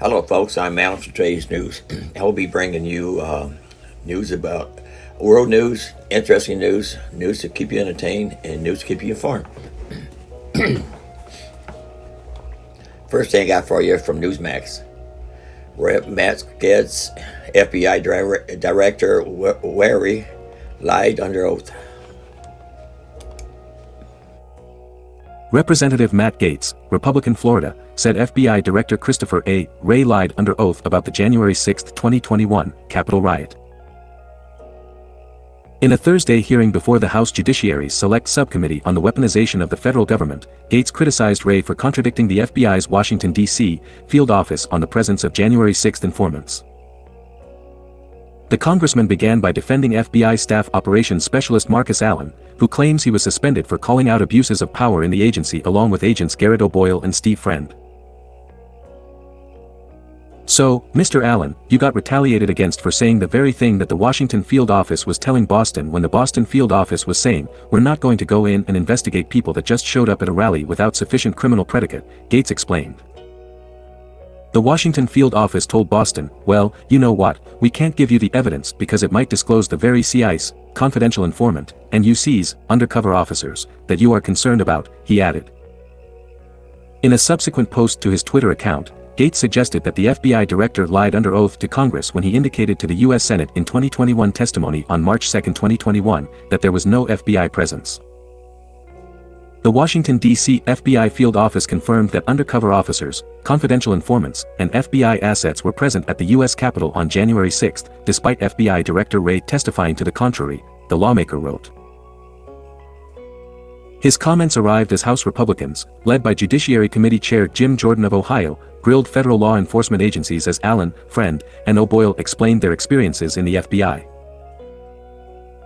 Hello, folks. I'm Alan from today's news. I will be bringing you news about world news, interesting news, news to keep you entertained, and news to keep you informed. First thing I got for you from Newsmax. Gaetz, FBI Director Wray, lied under oath. Representative Matt Gaetz, Republican Florida, said FBI Director Christopher A. Wray lied under oath about the January 6, 2021, Capitol riot. In a Thursday hearing before the House Judiciary's Select Subcommittee on the Weaponization of the Federal Government, Gaetz criticized Wray for contradicting the FBI's Washington, D.C. field office on the presence of January 6 informants. The congressman began by defending FBI Staff Operations Specialist Marcus Allen, who claims he was suspended for calling out abuses of power in the agency along with agents Garrett O'Boyle and Steve Friend. So, Mr. Allen, you got retaliated against for saying the very thing that the Washington field office was telling Boston when the Boston field office was saying, we're not going to go in and investigate people that just showed up at a rally without sufficient criminal predicate, Gaetz explained. The Washington field office told Boston, well, you know what, we can't give you the evidence because it might disclose the very CI's, confidential informant, and UC's, undercover officers, that you are concerned about, he added. In a subsequent post to his Twitter account, Gaetz suggested that the FBI director lied under oath to Congress when he indicated to the U.S. Senate in 2021 testimony on March 2, 2021, that there was no FBI presence. The Washington, D.C. FBI field office confirmed that undercover officers, confidential informants, and FBI assets were present at the U.S. Capitol on January 6, despite FBI Director Wray testifying to the contrary, the lawmaker wrote. His comments arrived as House Republicans, led by Judiciary Committee Chair Jim Jordan of Ohio, grilled federal law enforcement agencies as Allen, Friend, and O'Boyle explained their experiences in the FBI.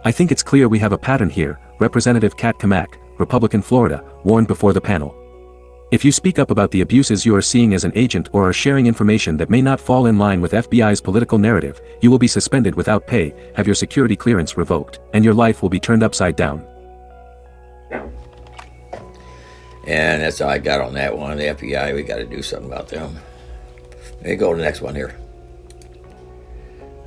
I think it's clear we have a pattern here, Representative Kat Kamak, Republican Florida, warned before the panel. If you speak up about the abuses you are seeing as an agent or are sharing information that may not fall in line with FBI's political narrative, you will be suspended without pay, have your security clearance revoked, and your life will be turned upside down. And that's all I got on that one. The FBI, we got to do something about them. Let me go to the next one here.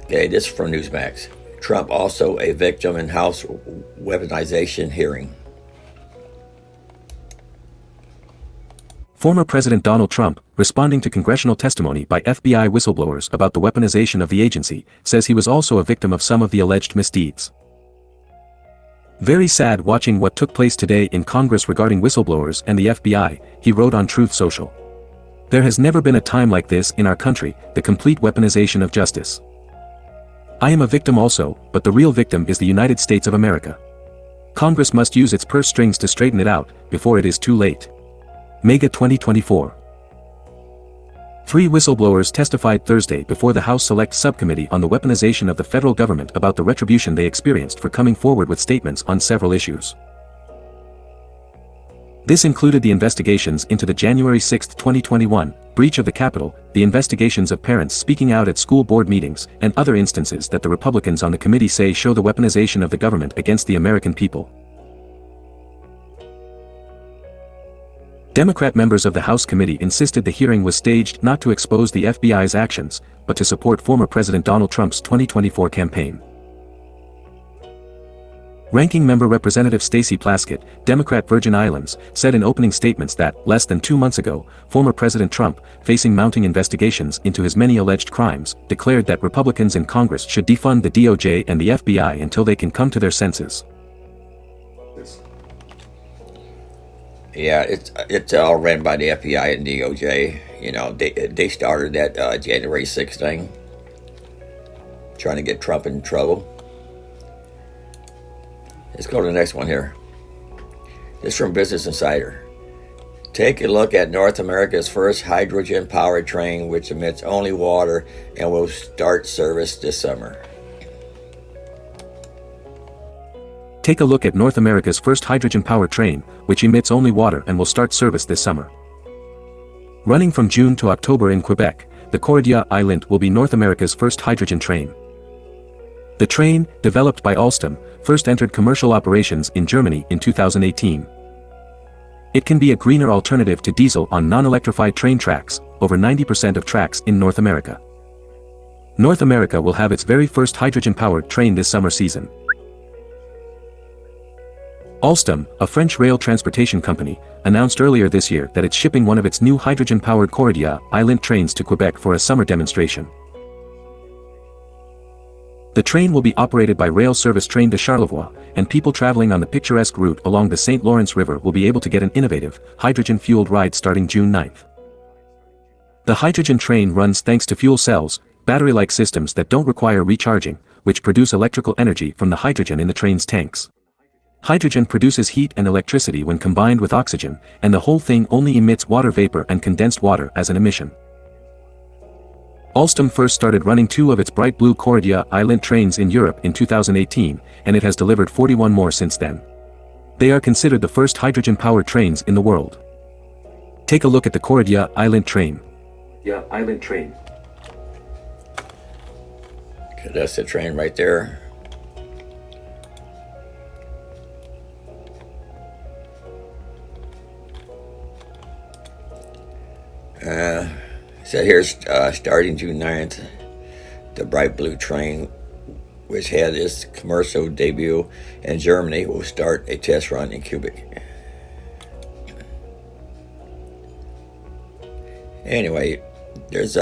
Okay, this is from Newsmax. Trump also a victim in House weaponization hearing. Former President Donald Trump, responding to congressional testimony by FBI whistleblowers about the weaponization of the agency, says he was also a victim of some of the alleged misdeeds. Very sad watching what took place today in Congress regarding whistleblowers and the FBI, he wrote on Truth Social. There has never been a time like this in our country, the complete weaponization of justice. I am a victim also, but the real victim is the United States of America. Congress must use its purse strings to straighten it out, before it is too late. Mega 2024. 3 whistleblowers testified Thursday before the House Select Subcommittee on the Weaponization of the Federal Government about the retribution they experienced for coming forward with statements on several issues. This included the investigations into the January 6, 2021, breach of the Capitol, the investigations of parents speaking out at school board meetings, and other instances that the Republicans on the committee say show the weaponization of the government against the American people. Democrat members of the House committee insisted the hearing was staged not to expose the FBI's actions, but to support former President Donald Trump's 2024 campaign. Ranking Member Representative Stacey Plaskett, Democrat Virgin Islands, said in opening statements that, less than 2 months ago, former President Trump, facing mounting investigations into his many alleged crimes, declared that Republicans in Congress should defund the DOJ and the FBI until they can come to their senses. Yeah, it's all ran by the FBI and DOJ. You know, they started that January 6th thing, trying to get Trump in trouble. Let's go to the next one here. This is from Business Insider. Take a look at North America's first hydrogen-powered train, which emits only water and will start service this summer. Take a look at North America's first hydrogen-powered train, which emits only water and will start service this summer. Running from June to October in Quebec, the Cordia Island will be North America's first hydrogen train. The train, developed by Alstom, first entered commercial operations in Germany in 2018. It can be a greener alternative to diesel on non-electrified train tracks, over 90% of tracks in North America. North America will have its very first hydrogen-powered train this summer season. Alstom, a French rail transportation company, announced earlier this year that it's shipping one of its new hydrogen-powered Cordia Island trains to Quebec for a summer demonstration. The train will be operated by Rail Service Train de Charlevoix, and people traveling on the picturesque route along the St. Lawrence River will be able to get an innovative, hydrogen-fueled ride starting June 9th. The hydrogen train runs thanks to fuel cells, battery-like systems that don't require recharging, which produce electrical energy from the hydrogen in the train's tanks. Hydrogen produces heat and electricity when combined with oxygen, and the whole thing only emits water vapor and condensed water as an emission. Alstom first started running 2 of its bright blue Cordia Island trains in Europe in 2018, and it has delivered 41 more since then. They are considered the first hydrogen-powered trains in the world. Take a look at the Cordia Island train. Okay, that's the train right there. So here's starting June 9th, the bright blue train, which had its commercial debut in Germany, will start a test run in Quebec. Anyway, this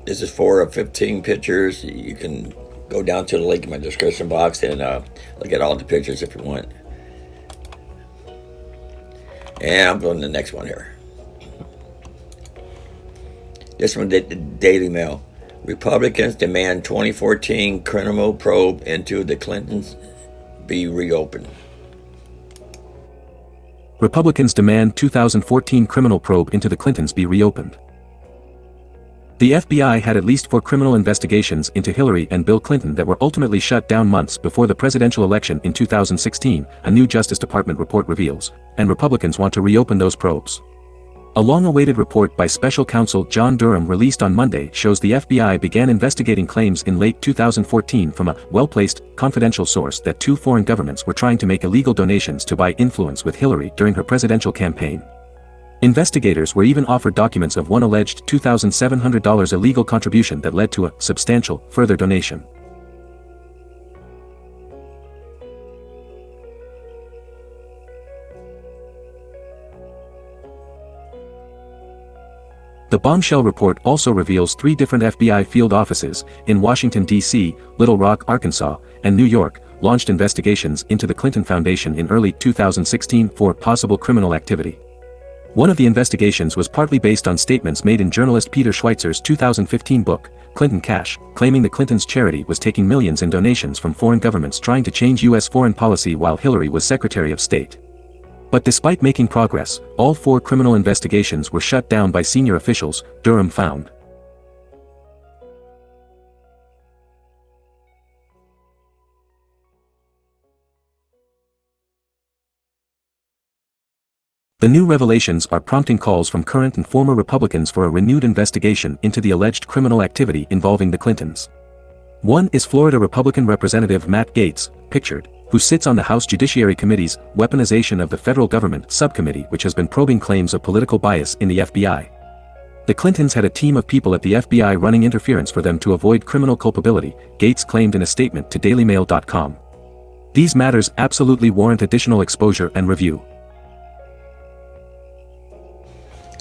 is 4 of 15 pictures. You can go down to the link in my description box and look at all the pictures if you want. And I'm going to the next one here. This from the Daily Mail. Republicans demand 2014 criminal probe into the Clintons be reopened. Republicans demand 2014 criminal probe into the Clintons be reopened. The FBI had at least 4 criminal investigations into Hillary and Bill Clinton that were ultimately shut down months before the presidential election in 2016, a new Justice Department report reveals, and Republicans want to reopen those probes. A long-awaited report by Special Counsel John Durham released on Monday shows the FBI began investigating claims in late 2014 from a well-placed, confidential source that 2 foreign governments were trying to make illegal donations to buy influence with Hillary during her presidential campaign. Investigators were even offered documents of one alleged $2,700 illegal contribution that led to a substantial, further donation. The bombshell report also reveals 3 different FBI field offices, in Washington, D.C., Little Rock, Arkansas, and New York, launched investigations into the Clinton Foundation in early 2016 for possible criminal activity. One of the investigations was partly based on statements made in journalist Peter Schweitzer's 2015 book, Clinton Cash, claiming the Clintons' charity was taking millions in donations from foreign governments trying to change U.S. foreign policy while Hillary was Secretary of State. But despite making progress, all 4 criminal investigations were shut down by senior officials, Durham found. The new revelations are prompting calls from current and former Republicans for a renewed investigation into the alleged criminal activity involving the Clintons. One is Florida Republican Representative Matt Gaetz, pictured, who sits on the House Judiciary Committee's Weaponization of the Federal Government subcommittee, which has been probing claims of political bias in the FBI. The Clintons had a team of people at the FBI running interference for them to avoid criminal culpability, Gaetz claimed in a statement to DailyMail.com. These matters absolutely warrant additional exposure and review.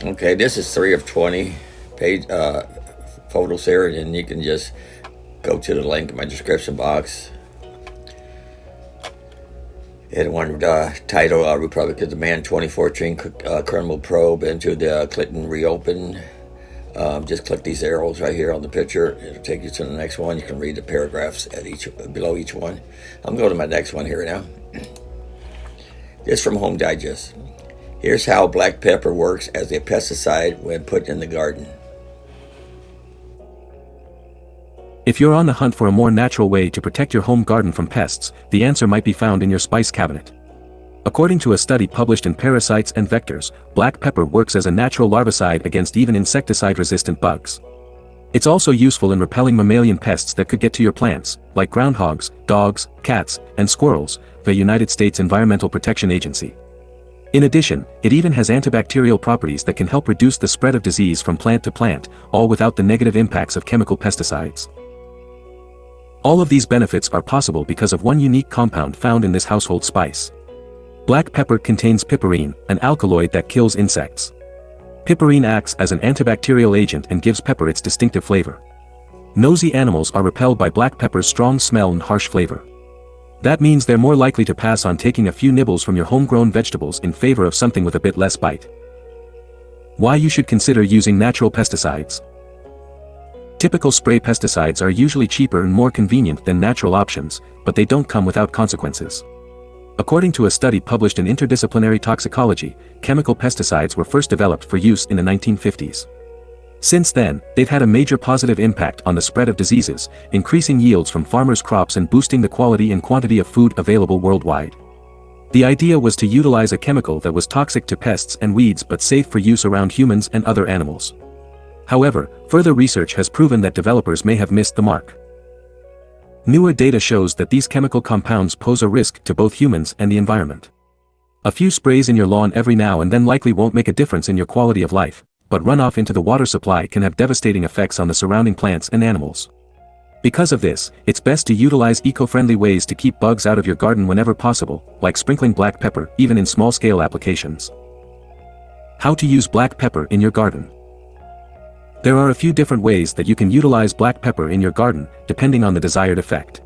Okay, this is 3 of 20 page photos here, and you can just go to the link in my description box. And one title, Republicans demand 2014 criminal probe into the Clinton reopen. Just click these arrows right here on the picture. It'll take you to the next one. You can read the paragraphs at below each one. I'm going to my next one here now. This from Home Digest. Here's how black pepper works as a pesticide when put in the garden. If you're on the hunt for a more natural way to protect your home garden from pests, the answer might be found in your spice cabinet. According to a study published in Parasites and Vectors, black pepper works as a natural larvicide against even insecticide-resistant bugs. It's also useful in repelling mammalian pests that could get to your plants, like groundhogs, dogs, cats, and squirrels, the United States Environmental Protection Agency. In addition, it even has antibacterial properties that can help reduce the spread of disease from plant to plant, all without the negative impacts of chemical pesticides. All of these benefits are possible because of one unique compound found in this household spice. Black pepper contains piperine, an alkaloid that kills insects. Piperine acts as an antibacterial agent and gives pepper its distinctive flavor. Nosy animals are repelled by black pepper's strong smell and harsh flavor. That means they're more likely to pass on taking a few nibbles from your homegrown vegetables in favor of something with a bit less bite. Why you should consider using natural pesticides. Typical spray pesticides are usually cheaper and more convenient than natural options, but they don't come without consequences. According to a study published in Interdisciplinary Toxicology, chemical pesticides were first developed for use in the 1950s. Since then, they've had a major positive impact on the spread of diseases, increasing yields from farmers' crops and boosting the quality and quantity of food available worldwide. The idea was to utilize a chemical that was toxic to pests and weeds but safe for use around humans and other animals. However, further research has proven that developers may have missed the mark. Newer data shows that these chemical compounds pose a risk to both humans and the environment. A few sprays in your lawn every now and then likely won't make a difference in your quality of life, but runoff into the water supply can have devastating effects on the surrounding plants and animals. Because of this, it's best to utilize eco-friendly ways to keep bugs out of your garden whenever possible, like sprinkling black pepper, even in small-scale applications. How to use black pepper in your garden. There are a few different ways that you can utilize black pepper in your garden, depending on the desired effect.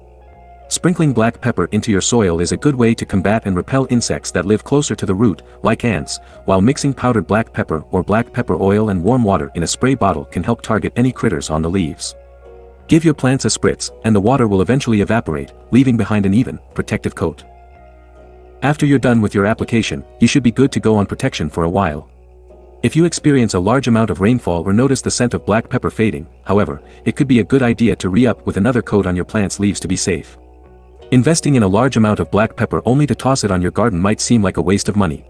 Sprinkling black pepper into your soil is a good way to combat and repel insects that live closer to the root, like ants, while mixing powdered black pepper or black pepper oil and warm water in a spray bottle can help target any critters on the leaves. Give your plants a spritz, and the water will eventually evaporate, leaving behind an even, protective coat. After you're done with your application, you should be good to go on protection for a while. If you experience a large amount of rainfall or notice the scent of black pepper fading, however, it could be a good idea to re-up with another coat on your plant's leaves to be safe. Investing in a large amount of black pepper only to toss it on your garden might seem like a waste of money.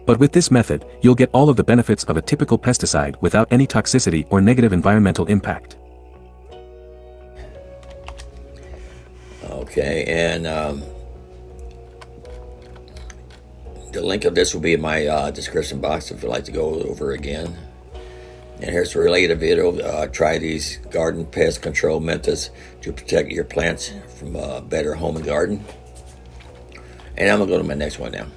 But with this method, you'll get all of the benefits of a typical pesticide without any toxicity or negative environmental impact. Okay, and the link of this will be in my description box if you'd like to go over again. And here's a related video. Try these garden pest control methods to protect your plants from a better home and garden. And I'm going to go to my next one now.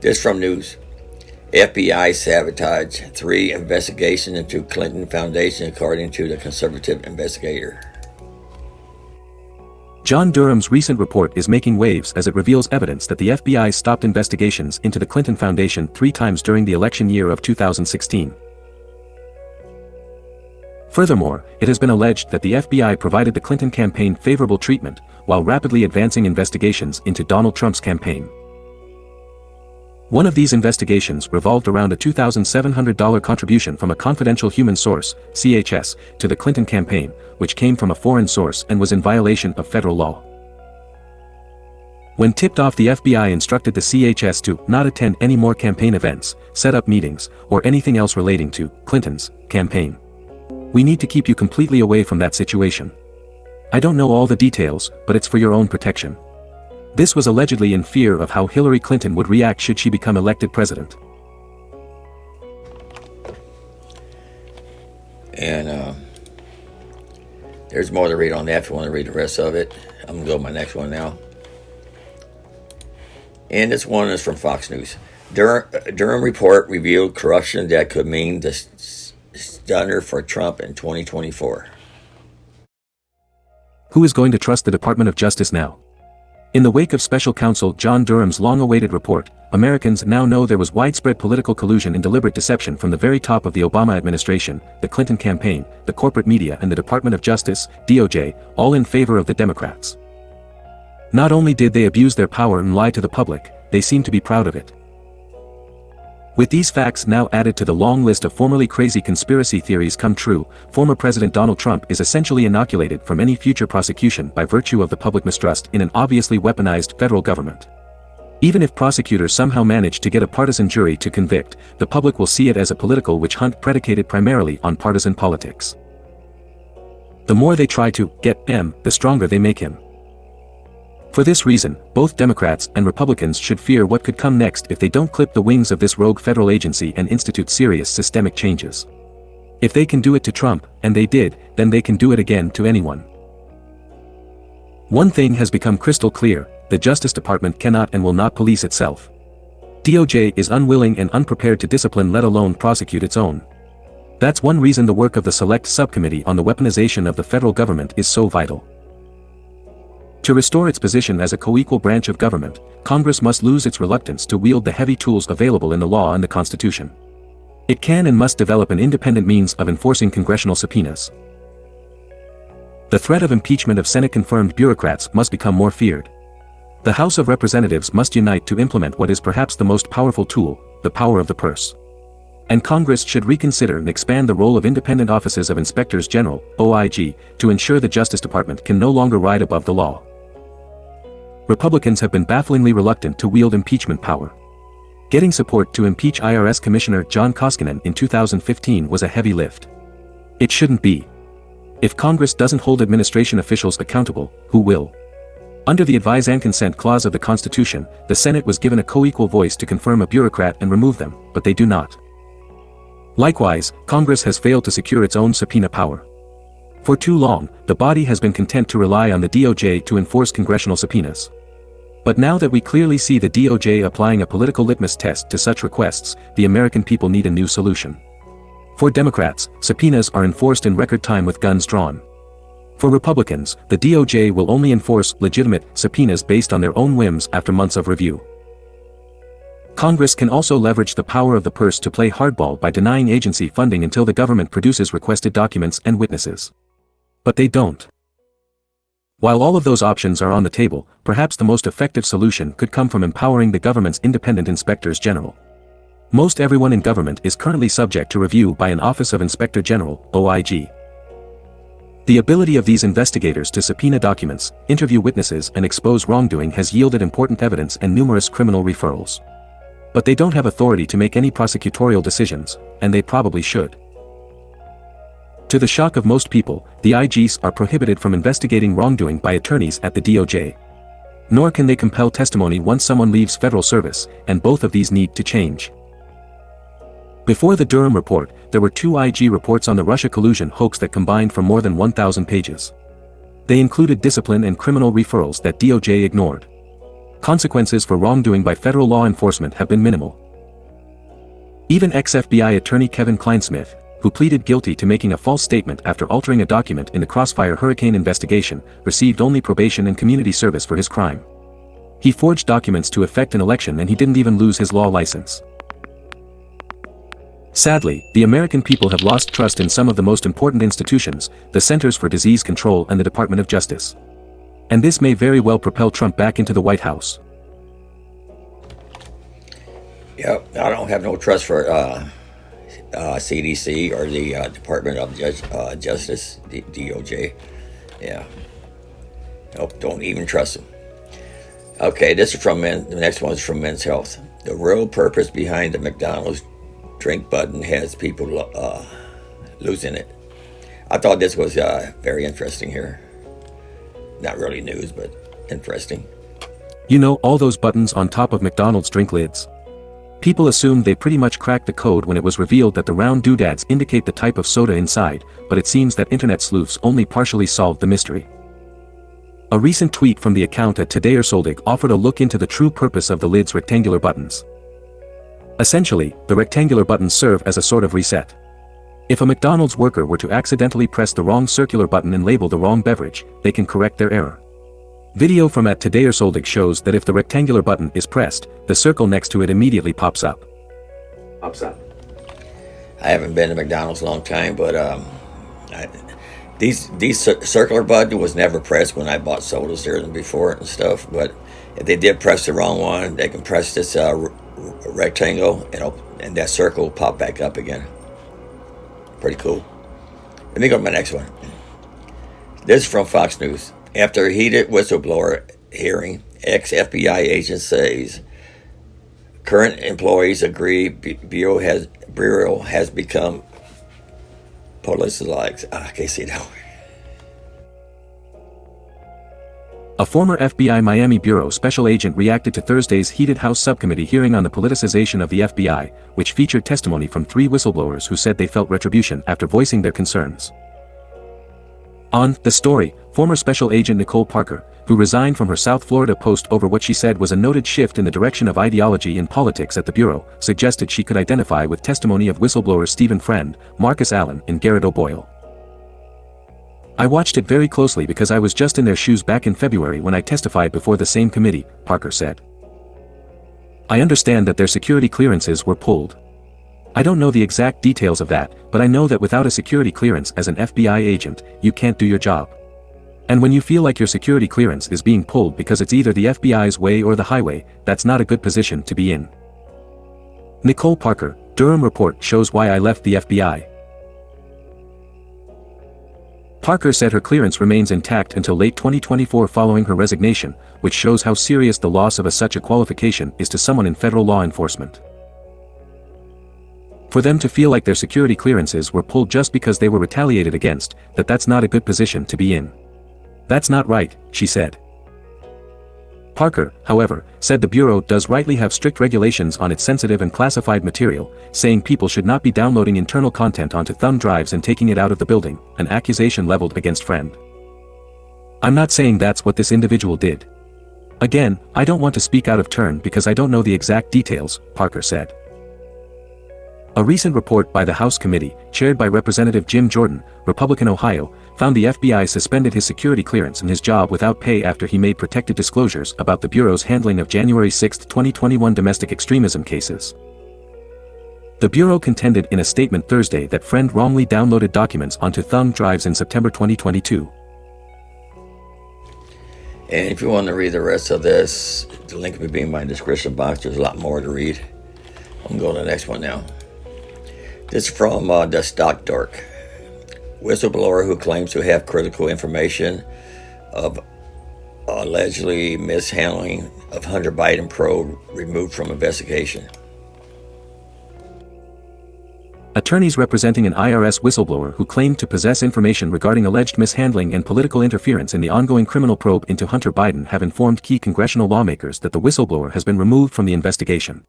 This from news. FBI sabotaged 3 investigations into Clinton Foundation according to the conservative Investigator. John Durham's recent report is making waves as it reveals evidence that the FBI stopped investigations into the Clinton Foundation 3 times during the election year of 2016. Furthermore, it has been alleged that the FBI provided the Clinton campaign favorable treatment, while rapidly advancing investigations into Donald Trump's campaign. One of these investigations revolved around a $2,700 contribution from a confidential human source, CHS, to the Clinton campaign, which came from a foreign source and was in violation of federal law. When tipped off, the FBI instructed the CHS to not attend any more campaign events, set up meetings, or anything else relating to Clinton's campaign. We need to keep you completely away from that situation. I don't know all the details, but it's for your own protection. This was allegedly in fear of how Hillary Clinton would react should she become elected president. And there's more to read on that if you want to read the rest of it. I'm going to go to my next one now. And this one is from Fox News. Durham report revealed corruption that could mean the stunner for Trump in 2024. Who is going to trust the Department of Justice now? In the wake of Special Counsel John Durham's long-awaited report, Americans now know there was widespread political collusion and deliberate deception from the very top of the Obama administration, the Clinton campaign, the corporate media and the Department of Justice, DOJ, all in favor of the Democrats. Not only did they abuse their power and lie to the public, they seem to be proud of it. With these facts now added to the long list of formerly crazy conspiracy theories come true, former President Donald Trump is essentially inoculated from any future prosecution by virtue of the public mistrust in an obviously weaponized federal government. Even if prosecutors somehow manage to get a partisan jury to convict, the public will see it as a political witch hunt predicated primarily on partisan politics. The more they try to get him, the stronger they make him. For this reason, both Democrats and Republicans should fear what could come next if they don't clip the wings of this rogue federal agency and institute serious systemic changes. If they can do it to Trump, and they did, then they can do it again to anyone. One thing has become crystal clear: the Justice Department cannot and will not police itself. DOJ is unwilling and unprepared to discipline, let alone prosecute its own. That's one reason the work of the Select Subcommittee on the Weaponization of the Federal Government is so vital. To restore its position as a co-equal branch of government, Congress must lose its reluctance to wield the heavy tools available in the law and the Constitution. It can and must develop an independent means of enforcing congressional subpoenas. The threat of impeachment of Senate-confirmed bureaucrats must become more feared. The House of Representatives must unite to implement what is perhaps the most powerful tool, the power of the purse. And Congress should reconsider and expand the role of independent offices of Inspectors General, OIG, to ensure the Justice Department can no longer ride above the law. Republicans have been bafflingly reluctant to wield impeachment power. Getting support to impeach IRS Commissioner John Koskinen in 2015 was a heavy lift. It shouldn't be. If Congress doesn't hold administration officials accountable, who will? Under the Advise and Consent Clause of the Constitution, the Senate was given a co-equal voice to confirm a bureaucrat and remove them, but they do not. Likewise, Congress has failed to secure its own subpoena power. For too long, the body has been content to rely on the DOJ to enforce congressional subpoenas. But now that we clearly see the DOJ applying a political litmus test to such requests, the American people need a new solution. For Democrats, subpoenas are enforced in record time with guns drawn. For Republicans, the DOJ will only enforce legitimate subpoenas based on their own whims after months of review. Congress can also leverage the power of the purse to play hardball by denying agency funding until the government produces requested documents and witnesses. But they don't. While all of those options are on the table, perhaps the most effective solution could come from empowering the government's independent inspectors general. Most everyone in government is currently subject to review by an Office of Inspector General, OIG. The ability of these investigators to subpoena documents, interview witnesses and expose wrongdoing has yielded important evidence and numerous criminal referrals. But they don't have authority to make any prosecutorial decisions, and they probably should. To the shock of most people, the IGs are prohibited from investigating wrongdoing by attorneys at the DOJ. Nor can they compel testimony once someone leaves federal service, and both of these need to change. Before the Durham report, there were 2 IG reports on the Russia collusion hoax that combined for more than 1,000 pages. They included discipline and criminal referrals that DOJ ignored. Consequences for wrongdoing by federal law enforcement have been minimal. Even ex-FBI attorney Kevin Kleinsmith, who pleaded guilty to making a false statement after altering a document in the Crossfire hurricane investigation, received only probation and community service for his crime. He forged documents to effect an election and he didn't even lose his law license. Sadly, the American people have lost trust in some of the most important institutions, the Centers for Disease Control and the Department of Justice. And this may very well propel Trump back into the White House. Yeah, I don't have no trust for CDC or the Department of Justice, DOJ. Yeah. Nope, don't even trust them. Okay, this is from Men. The next one is from Men's Health. The real purpose behind the McDonald's drink button has people losing it. I thought this was very interesting here. Not really news, but interesting. You know, all those buttons on top of McDonald's drink lids? People assumed they pretty much cracked the code when it was revealed that the round doodads indicate the type of soda inside, but it seems that internet sleuths only partially solved the mystery. A recent tweet from the account at Todayersoldig offered a look into the true purpose of the lid's rectangular buttons. Essentially, the rectangular buttons serve as a sort of reset. If a McDonald's worker were to accidentally press the wrong circular button and label the wrong beverage, they can correct their error. Video from at Todayersoldig shows that if the rectangular button is pressed, the circle next to it immediately pops up. I haven't been to McDonald's a long time, but these circular button was never pressed when I bought sodas there before and stuff. But if they did press the wrong one, they can press this rectangle and that circle will pop back up again. Pretty cool. Let me go to my next one. This is from Fox News. After a heated whistleblower hearing, ex-FBI agent says current employees agree Bureau has become politicized. I can't see that. A former FBI Miami Bureau special agent reacted to Thursday's heated House subcommittee hearing on the politicization of the FBI, which featured testimony from 3 whistleblowers who said they felt retribution after voicing their concerns. On The Story, former Special Agent Nicole Parker, who resigned from her South Florida post over what she said was a noted shift in the direction of ideology in politics at the Bureau, suggested she could identify with testimony of whistleblower Stephen Friend, Marcus Allen, and Garrett O'Boyle. "I watched it very closely because I was just in their shoes back in February when I testified before the same committee," Parker said. "I understand that their security clearances were pulled. I don't know the exact details of that, but I know that without a security clearance as an FBI agent, you can't do your job. And when you feel like your security clearance is being pulled because it's either the FBI's way or the highway, that's not a good position to be in." Nicole Parker, Durham report shows why I left the FBI. Parker said her clearance remains intact until late 2024 following her resignation, which shows how serious the loss of such a qualification is to someone in federal law enforcement. For them to feel like their security clearances were pulled just because they were retaliated against, that's not a good position to be in. "That's not right," she said. Parker, however, said the Bureau does rightly have strict regulations on its sensitive and classified material, saying people should not be downloading internal content onto thumb drives and taking it out of the building, an accusation leveled against Friend. "I'm not saying that's what this individual did. Again, I don't want to speak out of turn because I don't know the exact details," Parker said. A recent report by the House committee, chaired by Representative Jim Jordan, Republican Ohio, found the FBI suspended his security clearance and his job without pay after he made protected disclosures about the Bureau's handling of January 6, 2021 domestic extremism cases. The Bureau contended in a statement Thursday that Friend wrongly downloaded documents onto thumb drives in September 2022. And if you want to read the rest of this, the link will be in my description box. There's a lot more to read. I'm going to the next one now. This is from the Stock Dork. Whistleblower who claims to have critical information of allegedly mishandling of Hunter Biden probe removed from investigation. Attorneys representing an IRS whistleblower who claimed to possess information regarding alleged mishandling and political interference in the ongoing criminal probe into Hunter Biden have informed key congressional lawmakers that the whistleblower has been removed from the investigation.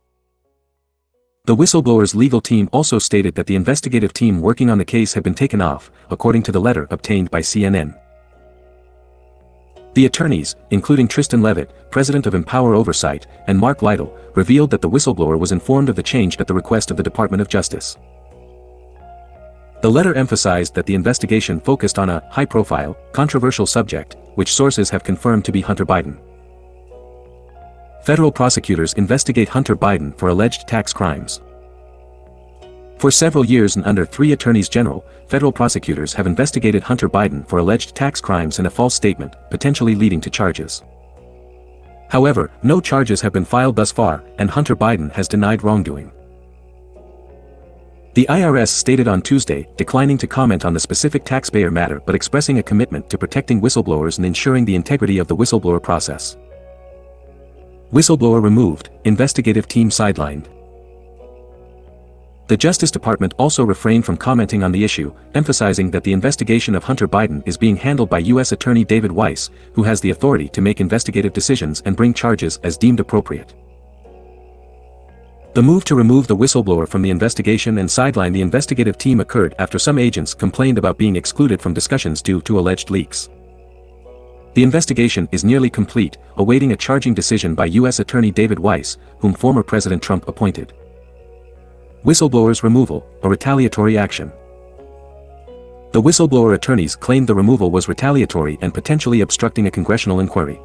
The whistleblower's legal team also stated that the investigative team working on the case had been taken off, according to the letter obtained by CNN. The attorneys, including Tristan Levitt, president of Empower Oversight, and Mark Lytle, revealed that the whistleblower was informed of the change at the request of the Department of Justice. The letter emphasized that the investigation focused on a high-profile, controversial subject, which sources have confirmed to be Hunter Biden. Federal prosecutors investigate Hunter Biden for alleged tax crimes. For several years and under 3 attorneys general, federal prosecutors have investigated Hunter Biden for alleged tax crimes and a false statement, potentially leading to charges. However, no charges have been filed thus far, and Hunter Biden has denied wrongdoing. The IRS stated on Tuesday, declining to comment on the specific taxpayer matter but expressing a commitment to protecting whistleblowers and ensuring the integrity of the whistleblower process. Whistleblower removed, investigative team sidelined. The Justice Department also refrained from commenting on the issue, emphasizing that the investigation of Hunter Biden is being handled by U.S. Attorney David Weiss, who has the authority to make investigative decisions and bring charges as deemed appropriate. The move to remove the whistleblower from the investigation and sideline the investigative team occurred after some agents complained about being excluded from discussions due to alleged leaks. The investigation is nearly complete, awaiting a charging decision by U.S. Attorney David Weiss, whom former President Trump appointed. Whistleblower's removal, a retaliatory action. The whistleblower attorneys claimed the removal was retaliatory and potentially obstructing a congressional inquiry.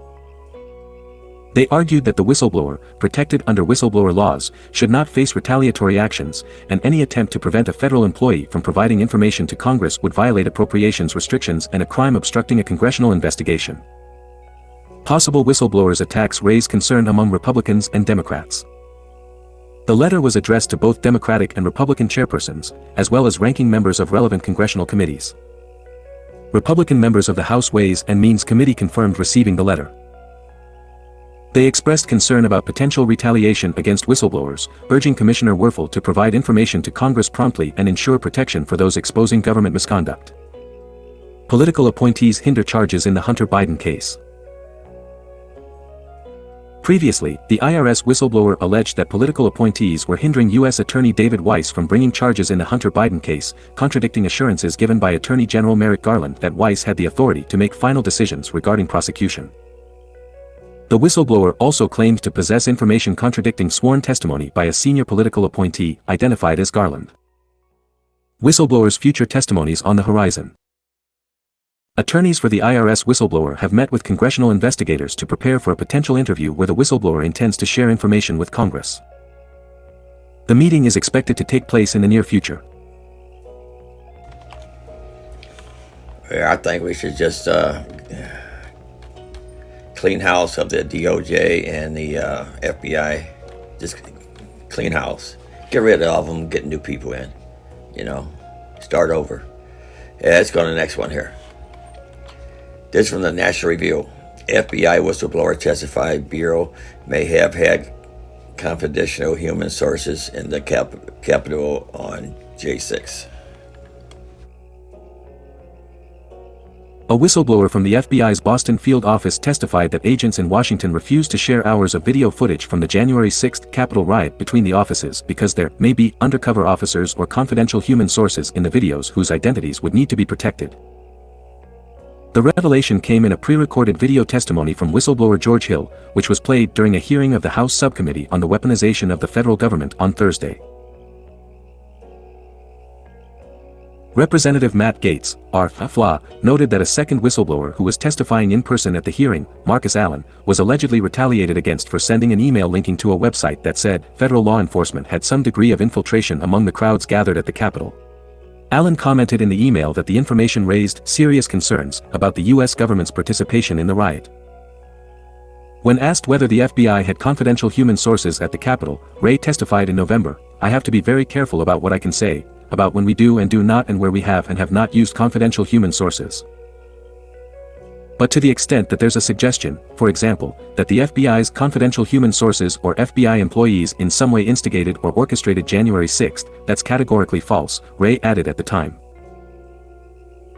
They argued that the whistleblower, protected under whistleblower laws, should not face retaliatory actions, and any attempt to prevent a federal employee from providing information to Congress would violate appropriations restrictions and a crime obstructing a congressional investigation. Possible whistleblowers' attacks raise concern among Republicans and Democrats. The letter was addressed to both Democratic and Republican chairpersons, as well as ranking members of relevant congressional committees. Republican members of the House Ways and Means Committee confirmed receiving the letter. They expressed concern about potential retaliation against whistleblowers, urging Commissioner Werfel to provide information to Congress promptly and ensure protection for those exposing government misconduct. Political appointees hinder charges in the Hunter Biden case. Previously, the IRS whistleblower alleged that political appointees were hindering U.S. Attorney David Weiss from bringing charges in the Hunter Biden case, contradicting assurances given by Attorney General Merrick Garland that Weiss had the authority to make final decisions regarding prosecution. The whistleblower also claimed to possess information contradicting sworn testimony by a senior political appointee, identified as Garland. Whistleblower's future testimonies on the horizon. Attorneys for the IRS whistleblower have met with congressional investigators to prepare for a potential interview where the whistleblower intends to share information with Congress. The meeting is expected to take place in the near future. Yeah, I think we should just clean house of the DOJ and the FBI. Just clean house. Get rid of all of them, get new people in. Start over. Yeah, let's go to the next one here. This is from the National Review. FBI whistleblower testified Bureau may have had confidential human sources in the Capitol on J6. A whistleblower from the FBI's Boston field office testified that agents in Washington refused to share hours of video footage from the January 6 Capitol riot between the offices because there may be undercover officers or confidential human sources in the videos whose identities would need to be protected. The revelation came in a pre-recorded video testimony from whistleblower George Hill, which was played during a hearing of the House Subcommittee on the Weaponization of the Federal Government on Thursday. Representative Matt Gaetz, R.F.L.A., noted that a second whistleblower who was testifying in person at the hearing, Marcus Allen, was allegedly retaliated against for sending an email linking to a website that said federal law enforcement had some degree of infiltration among the crowds gathered at the Capitol. Allen commented in the email that the information raised serious concerns about the U.S. government's participation in the riot. When asked whether the FBI had confidential human sources at the Capitol, Wray testified in November, "I have to be very careful about what I can say, about when we do and do not and where we have and have not used confidential human sources. But to the extent that there's a suggestion, for example, that the FBI's confidential human sources or FBI employees in some way instigated or orchestrated January 6, that's categorically false," Wray added at the time.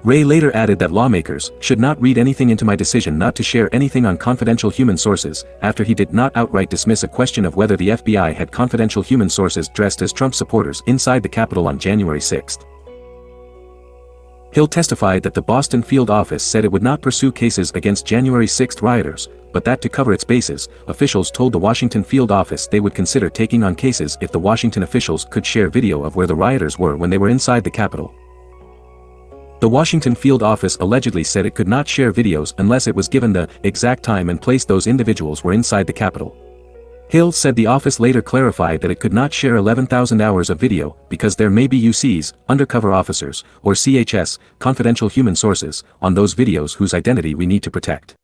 Wray later added that lawmakers should not read anything into my decision not to share anything on confidential human sources, after he did not outright dismiss a question of whether the FBI had confidential human sources dressed as Trump supporters inside the Capitol on January 6. Hill testified that the Boston field office said it would not pursue cases against January 6 rioters, but that to cover its bases, officials told the Washington field office they would consider taking on cases if the Washington officials could share video of where the rioters were when they were inside the Capitol. The Washington field office allegedly said it could not share videos unless it was given the exact time and place those individuals were inside the Capitol. Hill said the office later clarified that it could not share 11,000 hours of video because there may be UCs, undercover officers, or CHS, confidential human sources, on those videos whose identity we need to protect.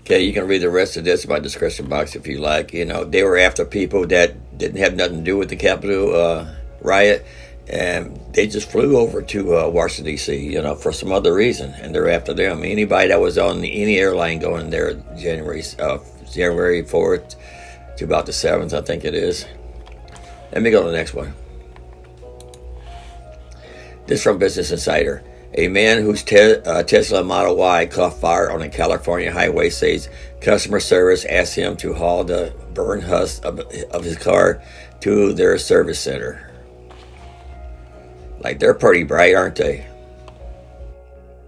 Okay, you can read the rest of this in my description box if you like. They were after people that didn't have nothing to do with the Capitol riot, and they just flew over to Washington, D.C., for some other reason, and they're after them. Anybody that was on any airline going there January 4th to about the 7th, I think it is. Let me go to the next one. This from Business Insider. A man whose Tesla Model Y caught fire on a California highway says customer service asked him to haul the burned husk of his car to their service center. Like, they're pretty bright, aren't they?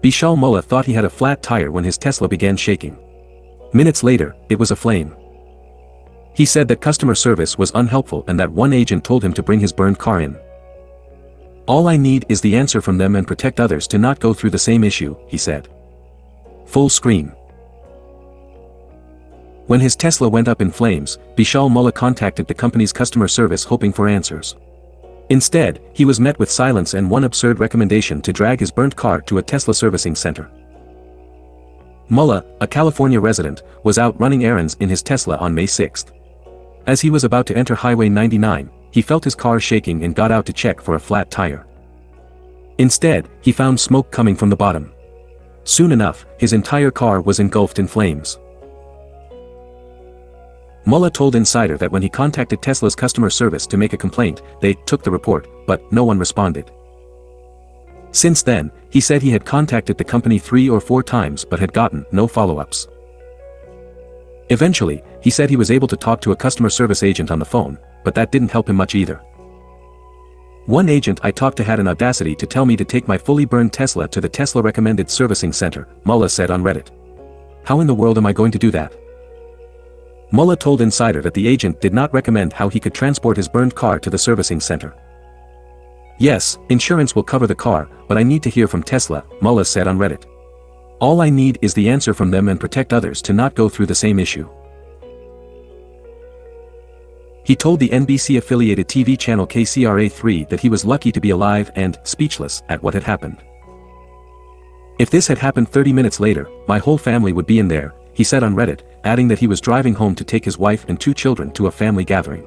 Vishal Mullah thought he had a flat tire when his Tesla began shaking. Minutes later, it was aflame. He said that customer service was unhelpful and that one agent told him to bring his burned car in. "All I need is the answer from them and protect others to not go through the same issue," he said. Full screen. When his Tesla went up in flames, Vishal Mullah contacted the company's customer service hoping for answers. Instead, he was met with silence and one absurd recommendation to drag his burnt car to a Tesla servicing center. Mullah, a California resident, was out running errands in his Tesla on May 6. As he was about to enter Highway 99, he felt his car shaking and got out to check for a flat tire. Instead, he found smoke coming from the bottom. Soon enough, his entire car was engulfed in flames. Mullah told Insider that when he contacted Tesla's customer service to make a complaint, they took the report, but no one responded. Since then, he said he had contacted the company 3 or 4 times but had gotten no follow-ups. Eventually, he said he was able to talk to a customer service agent on the phone, but that didn't help him much either. One agent I talked to had an audacity to tell me to take my fully burned Tesla to the Tesla Recommended Servicing Center, Mullah said on Reddit. How in the world am I going to do that? Mullah told Insider that the agent did not recommend how he could transport his burned car to the servicing center. Yes, insurance will cover the car, but I need to hear from Tesla, Mullah said on Reddit. All I need is the answer from them and protect others to not go through the same issue. He told the NBC-affiliated TV channel KCRA3 that he was lucky to be alive and speechless at what had happened. If this had happened 30 minutes later, my whole family would be in there, he said on Reddit, adding that he was driving home to take his wife and 2 children to a family gathering.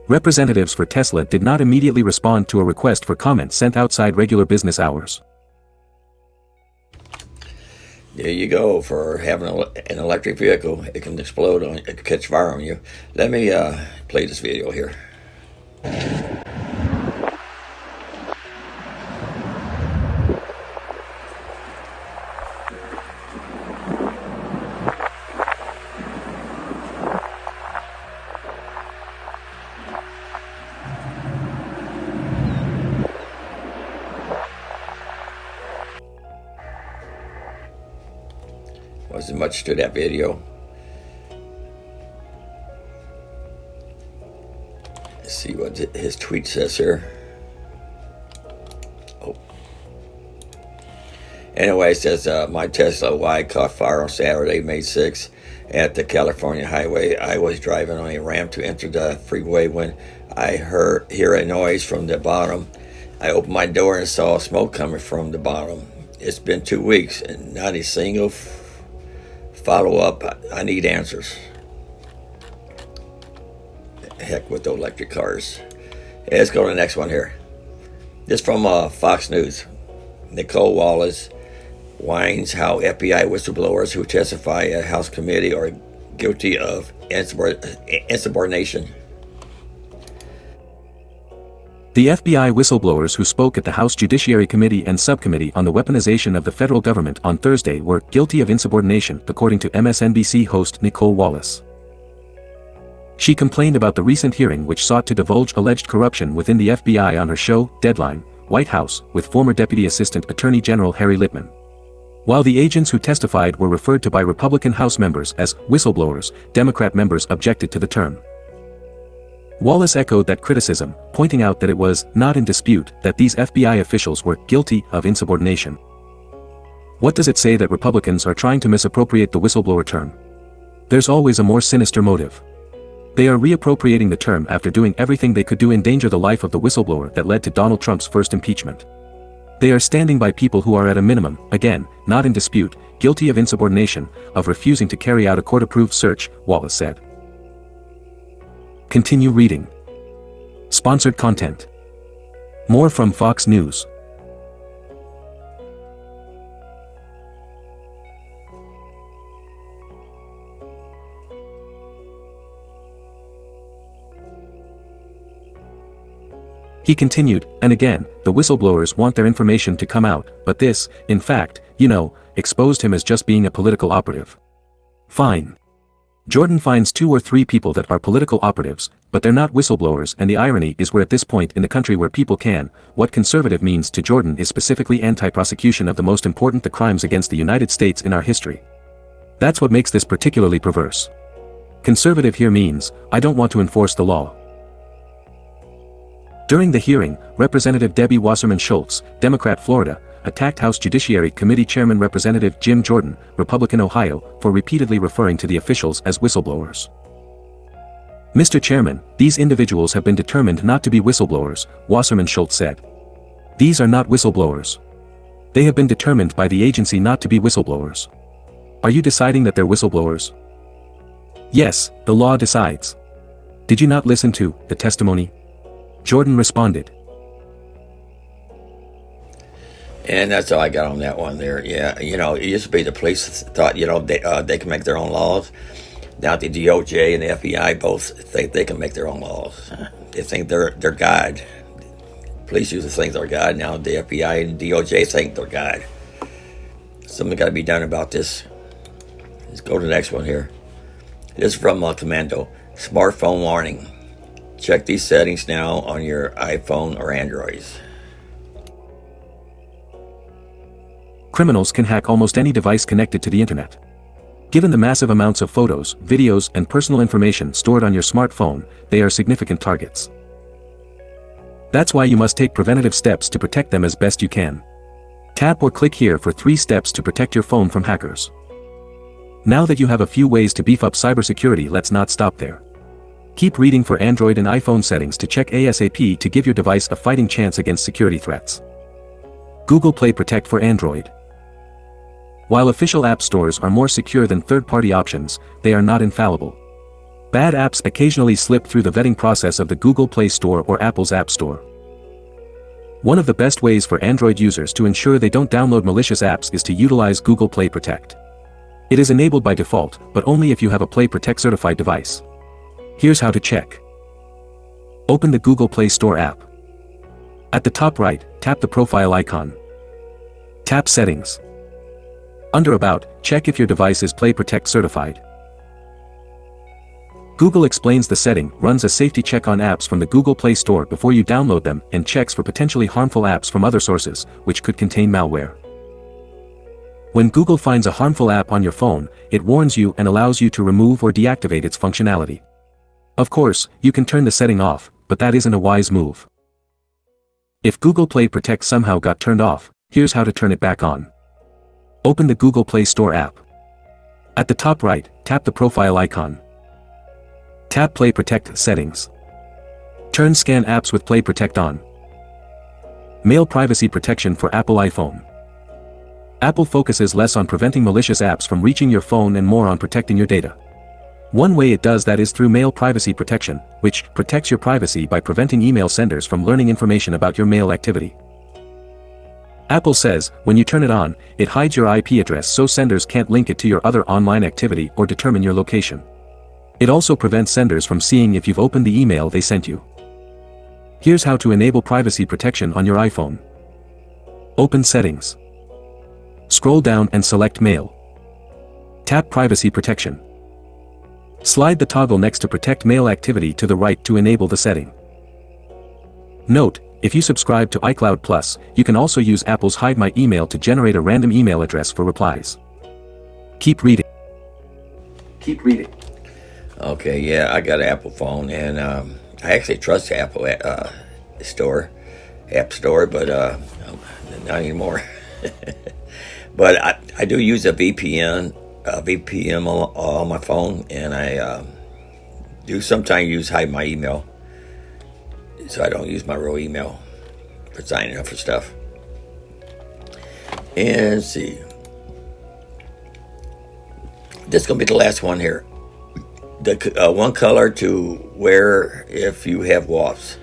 Representatives for Tesla did not immediately respond to a request for comment sent outside regular business hours. There you go. For having an electric vehicle, it can explode on, it can catch fire on you. Let me play this video here. Wasn't much to that video. Let's see what his tweet says here. Oh. Anyway, it says, my Tesla Y caught fire on Saturday, May 6th at the California highway. I was driving on a ramp to enter the freeway when I hear a noise from the bottom. I opened my door and saw smoke coming from the bottom. It's been 2 weeks and not a single follow-up. I need answers. Heck with the electric cars. Yeah, let's go to the next one here. This from Fox News. Nicole Wallace whines how FBI whistleblowers who testify at House committee are guilty of insubordination. The FBI whistleblowers who spoke at the House Judiciary Committee and Subcommittee on the Weaponization of the Federal Government on Thursday were guilty of insubordination, according to MSNBC host Nicole Wallace. She complained about the recent hearing which sought to divulge alleged corruption within the FBI on her show, Deadline, White House, with former Deputy Assistant Attorney General Harry Litman. While the agents who testified were referred to by Republican House members as whistleblowers, Democrat members objected to the term. Wallace echoed that criticism, pointing out that it was not in dispute that these FBI officials were guilty of insubordination. What does it say that Republicans are trying to misappropriate the whistleblower term? There's always a more sinister motive. They are reappropriating the term after doing everything they could to endanger the life of the whistleblower that led to Donald Trump's first impeachment. They are standing by people who are at a minimum, again, not in dispute, guilty of insubordination, of refusing to carry out a court-approved search, Wallace said. Continue reading. Sponsored content. More from Fox News. He continued, and again, the whistleblowers want their information to come out, but this, in fact, exposed him as just being a political operative. Fine. Jordan finds 2 or 3 people that are political operatives, but they're not whistleblowers, and the irony is we're at this point in the country where people can. What conservative means to Jordan is specifically anti-prosecution of the most important the crimes against the United States in our history. That's what makes this particularly perverse. Conservative here means, I don't want to enforce the law. During the hearing, Representative Debbie Wasserman Schultz, Democrat Florida, attacked House Judiciary Committee Chairman Representative Jim Jordan, Republican Ohio, for repeatedly referring to the officials as whistleblowers. Mr. Chairman, these individuals have been determined not to be whistleblowers, Wasserman Schultz said. These are not whistleblowers. They have been determined by the agency not to be whistleblowers. Are you deciding that they're whistleblowers? Yes, the law decides. Did you not listen to the testimony? Jordan responded. And that's all I got on that one there. Yeah, it used to be the police thought, they can make their own laws. Now the DOJ and the FBI both think they can make their own laws. They think they're God. Police used to think they're God. Now the FBI and DOJ think they're God. Something got to be done about this. Let's go to the next one here. This is from Commando. Smartphone warning. Check these settings now on your iPhone or Androids. Criminals can hack almost any device connected to the internet. Given the massive amounts of photos, videos, and personal information stored on your smartphone, they are significant targets. That's why you must take preventative steps to protect them as best you can. Tap or click here for 3 steps to protect your phone from hackers. Now that you have a few ways to beef up cybersecurity, let's not stop there. Keep reading for Android and iPhone settings to check ASAP to give your device a fighting chance against security threats. Google Play Protect for Android. While official app stores are more secure than third-party options, they are not infallible. Bad apps occasionally slip through the vetting process of the Google Play Store or Apple's App Store. One of the best ways for Android users to ensure they don't download malicious apps is to utilize Google Play Protect. It is enabled by default, but only if you have a Play Protect certified device. Here's how to check. Open the Google Play Store app. At the top right, tap the profile icon. Tap Settings. Under About, check if your device is Play Protect certified. Google explains the setting, runs a safety check on apps from the Google Play Store before you download them, and checks for potentially harmful apps from other sources, which could contain malware. When Google finds a harmful app on your phone, it warns you and allows you to remove or deactivate its functionality. Of course, you can turn the setting off, but that isn't a wise move. If Google Play Protect somehow got turned off, here's how to turn it back on. Open the Google Play Store app. At the top right, tap the profile icon. Tap Play Protect Settings. Turn Scan Apps with Play Protect on. Mail Privacy Protection for Apple iPhone. Apple focuses less on preventing malicious apps from reaching your phone and more on protecting your data. One way it does that is through Mail Privacy Protection, which protects your privacy by preventing email senders from learning information about your mail activity. Apple says, when you turn it on, it hides your IP address so senders can't link it to your other online activity or determine your location. It also prevents senders from seeing if you've opened the email they sent you. Here's how to enable privacy protection on your iPhone. Open Settings. Scroll down and select Mail. Tap Privacy Protection. Slide the toggle next to Protect Mail Activity to the right to enable the setting. Note, if you subscribe to iCloud Plus, you can also use Apple's Hide My Email to generate a random email address for replies. Keep reading. Keep reading. Okay, yeah, I got an Apple phone, and I actually trust the Apple App Store, but not anymore. But I do use a VPN on my phone, and I do sometimes use Hide My Email, so I don't use my real email for signing up for stuff. And let's see. This is going to be the last one here. The one color to wear if you have wasps.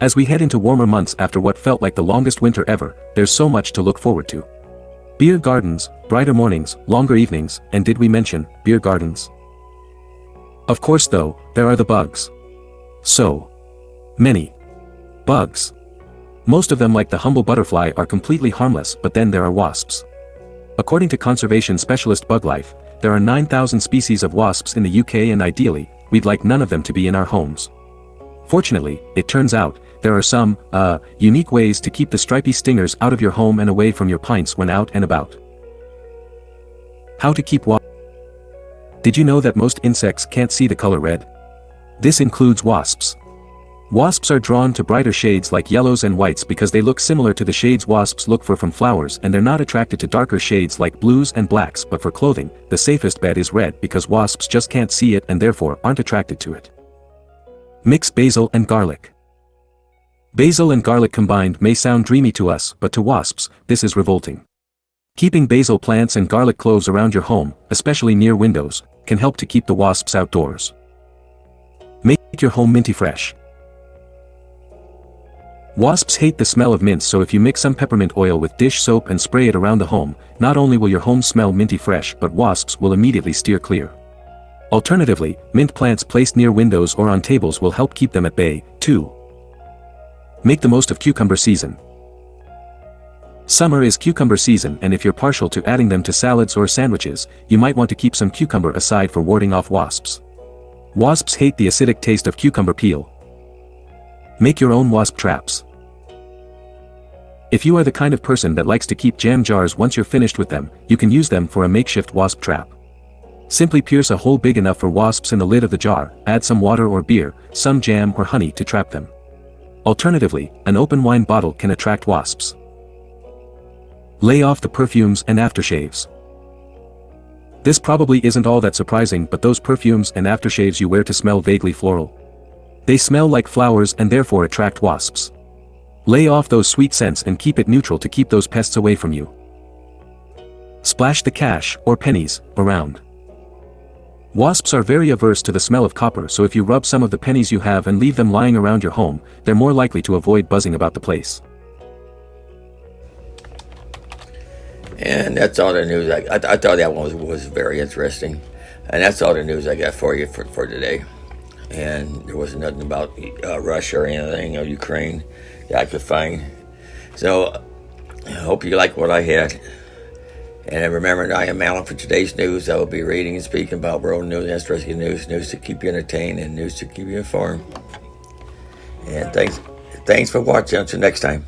As we head into warmer months after what felt like the longest winter ever, there's so much to look forward to. Beer gardens, brighter mornings, longer evenings, and did we mention beer gardens? Of course though, there are the bugs. So many bugs. Most of them, like the humble butterfly, are completely harmless, but then there are wasps. According to conservation specialist BugLife, there are 9,000 species of wasps in the UK, and ideally, we'd like none of them to be in our homes. Fortunately, it turns out, there are some, unique ways to keep the stripy stingers out of your home and away from your pints when out and about. How to keep wasps. Did you know that most insects can't see the color red? This includes wasps. Wasps are drawn to brighter shades like yellows and whites because they look similar to the shades wasps look for from flowers, and they're not attracted to darker shades like blues and blacks. But for clothing, the safest bet is red because wasps just can't see it and therefore aren't attracted to it. Mix basil and garlic. Basil and garlic combined may sound dreamy to us, but to wasps, this is revolting. Keeping basil plants and garlic cloves around your home, especially near windows, can help to keep the wasps outdoors. Make your home minty fresh. Wasps hate the smell of mints, so if you mix some peppermint oil with dish soap and spray it around the home, not only will your home smell minty fresh, but wasps will immediately steer clear. Alternatively, mint plants placed near windows or on tables will help keep them at bay, too. Make the most of cucumber season. Summer is cucumber season, and if you're partial to adding them to salads or sandwiches, you might want to keep some cucumber aside for warding off wasps. Wasps hate the acidic taste of cucumber peel. Make your own wasp traps. If you are the kind of person that likes to keep jam jars once you're finished with them, you can use them for a makeshift wasp trap. Simply pierce a hole big enough for wasps in the lid of the jar, add some water or beer, some jam or honey to trap them. Alternatively, an open wine bottle can attract wasps. Lay off the perfumes and aftershaves. This probably isn't all that surprising, but those perfumes and aftershaves you wear to smell vaguely floral. They smell like flowers and therefore attract wasps. Lay off those sweet scents and keep it neutral to keep those pests away from you. Splash the cash, or pennies, around. Wasps are very averse to the smell of copper, so if you rub some of the pennies you have and leave them lying around your home, they're more likely to avoid buzzing about the place. And that's all the news. I thought that one was very interesting. And that's all the news I got for you for today. And there was nothing about Russia or anything, or Ukraine that I could find. So I hope you like what I had. And remember, I am Alan for today's news. I will be reading and speaking about world news, interesting news to keep you entertained, and news to keep you informed. And thanks for watching. Until next time.